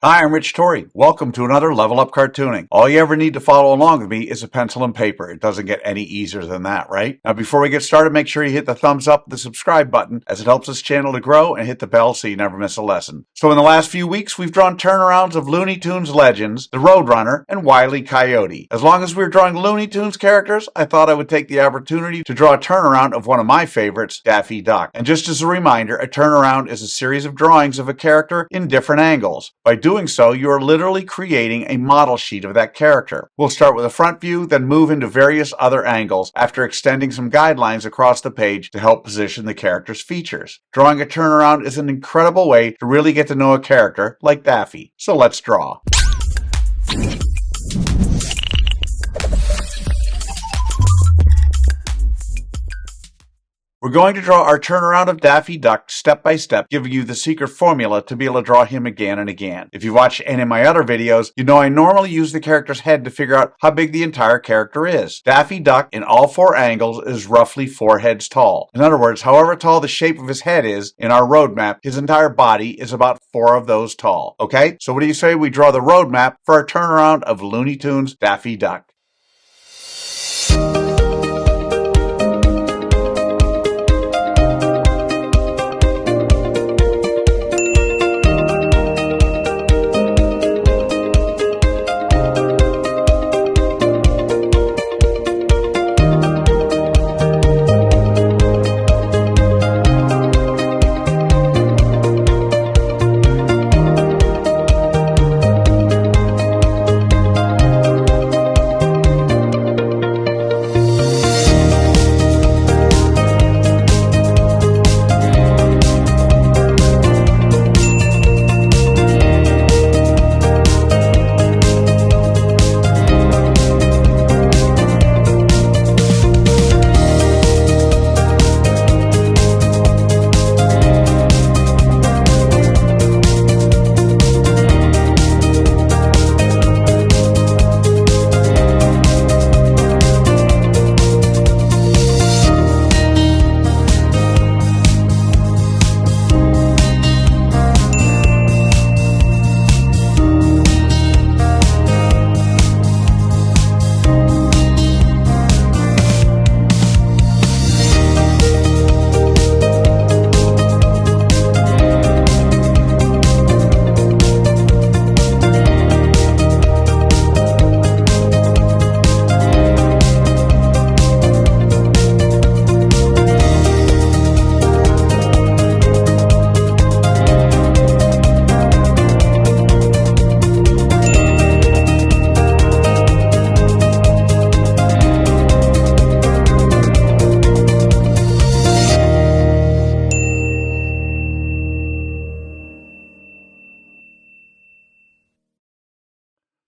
Hi, I'm Rich Torrey. Welcome to another Level Up Cartooning. All you ever need to follow along with me is a pencil and paper. It doesn't get any easier than that, right? Now, before we get started, make sure you hit the thumbs up, the subscribe button, as it helps this channel to grow, and hit the bell so you never miss a lesson. So in the last few weeks, we've drawn turnarounds of Looney Tunes legends, the Roadrunner, and Wyle E. Coyote. As long as we were drawing Looney Tunes characters, I thought I would take the opportunity to draw a turnaround of one of my favorites, Daffy Duck. And just as a reminder, a turnaround is a series of drawings of a character in different angles. By doing so, you are literally creating a model sheet of that character. We'll start with a front view, then move into various other angles after extending some guidelines across the page to help position the character's features. Drawing a turnaround is an incredible way to really get to know a character like Daffy. So let's draw. We're going to draw our turnaround of Daffy Duck step by step, giving you the secret formula to be able to draw him again and again. If you've watched any of my other videos, you know I normally use the character's head to figure out how big the entire character is. Daffy Duck, in all four angles, is roughly 4 heads tall. In other words, however tall the shape of his head is in our roadmap, his entire body is about 4 of those tall. Okay? So what do you say we draw the roadmap for our turnaround of Looney Tunes Daffy Duck?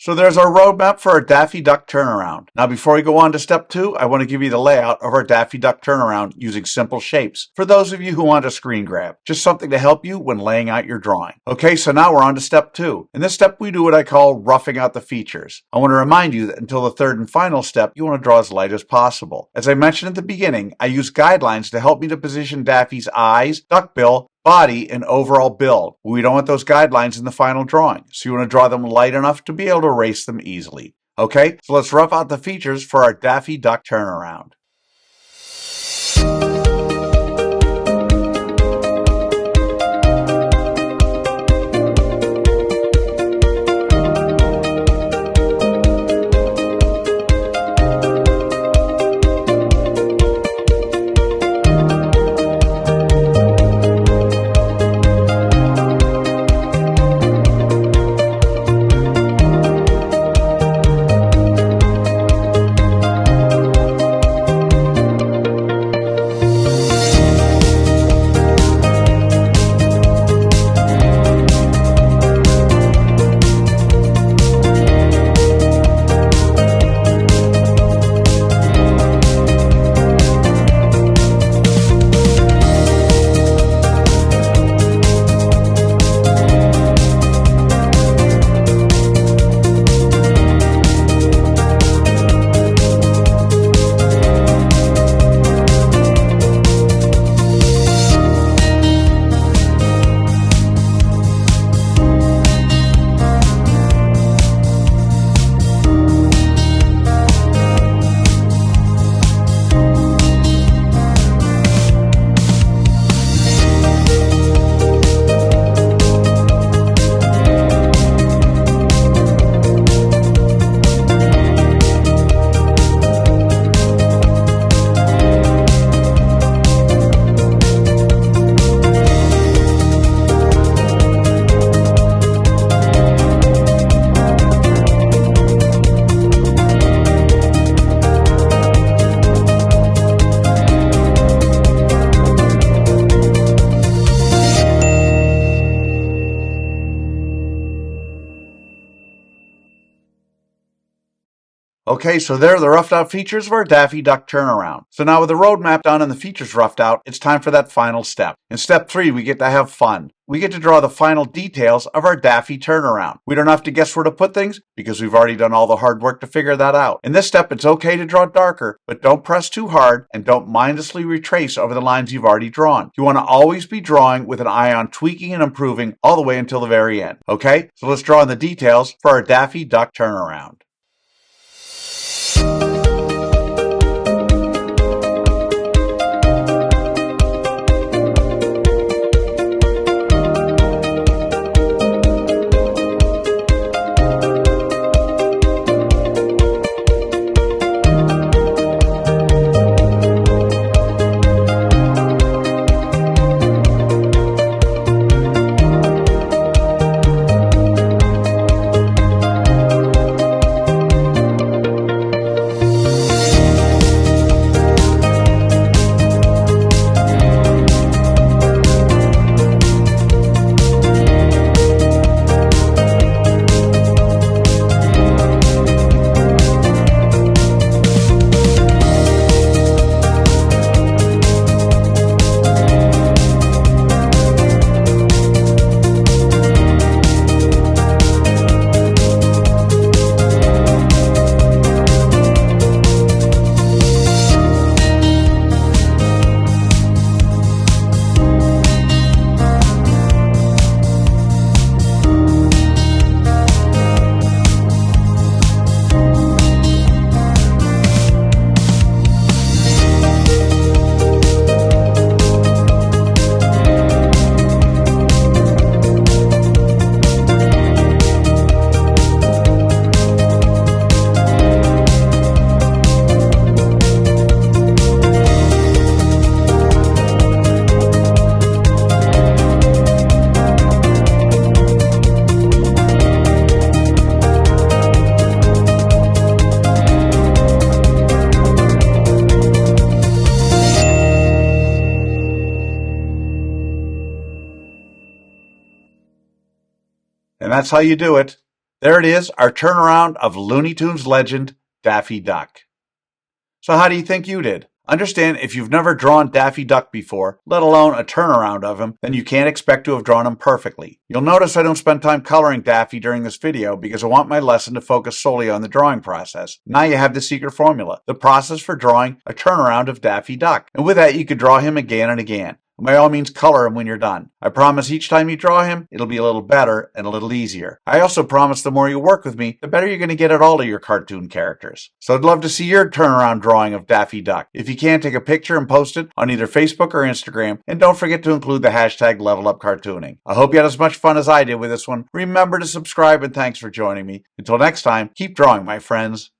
So there's our roadmap for our Daffy Duck turnaround. Now before we go on to step 2, I want to give you the layout of our Daffy Duck turnaround using simple shapes for those of you who want a screen grab. Just something to help you when laying out your drawing. Okay, so now we're on to step 2. In this step we do what I call roughing out the features. I want to remind you that until the third and final step, you want to draw as light as possible. As I mentioned at the beginning, I use guidelines to help me to position Daffy's eyes, duckbill, body, and overall build. We don't want those guidelines in the final drawing, so you want to draw them light enough to be able to erase them easily. Okay, so let's rough out the features for our Daffy Duck turnaround. Okay, so there are the roughed out features of our Daffy Duck turnaround. So now with the roadmap done and the features roughed out, it's time for that final step. In step 3, we get to have fun. We get to draw the final details of our Daffy turnaround. We don't have to guess where to put things because we've already done all the hard work to figure that out. In this step, it's okay to draw darker, but don't press too hard and don't mindlessly retrace over the lines you've already drawn. You want to always be drawing with an eye on tweaking and improving all the way until the very end. Okay, so let's draw in the details for our Daffy Duck turnaround. And that's how you do it. There it is, our turnaround of Looney Tunes legend, Daffy Duck. So how do you think you did? Understand, if you've never drawn Daffy Duck before, let alone a turnaround of him, then you can't expect to have drawn him perfectly. You'll notice I don't spend time coloring Daffy during this video because I want my lesson to focus solely on the drawing process. Now you have the secret formula, the process for drawing a turnaround of Daffy Duck. And with that, you could draw him again and again. By all means, color him when you're done. I promise each time you draw him, it'll be a little better and a little easier. I also promise the more you work with me, the better you're going to get at all of your cartoon characters. So I'd love to see your turnaround drawing of Daffy Duck. If you can, take a picture and post it on either Facebook or Instagram, and don't forget to include the hashtag LevelUpCartooning. I hope you had as much fun as I did with this one. Remember to subscribe, and thanks for joining me. Until next time, keep drawing, my friends.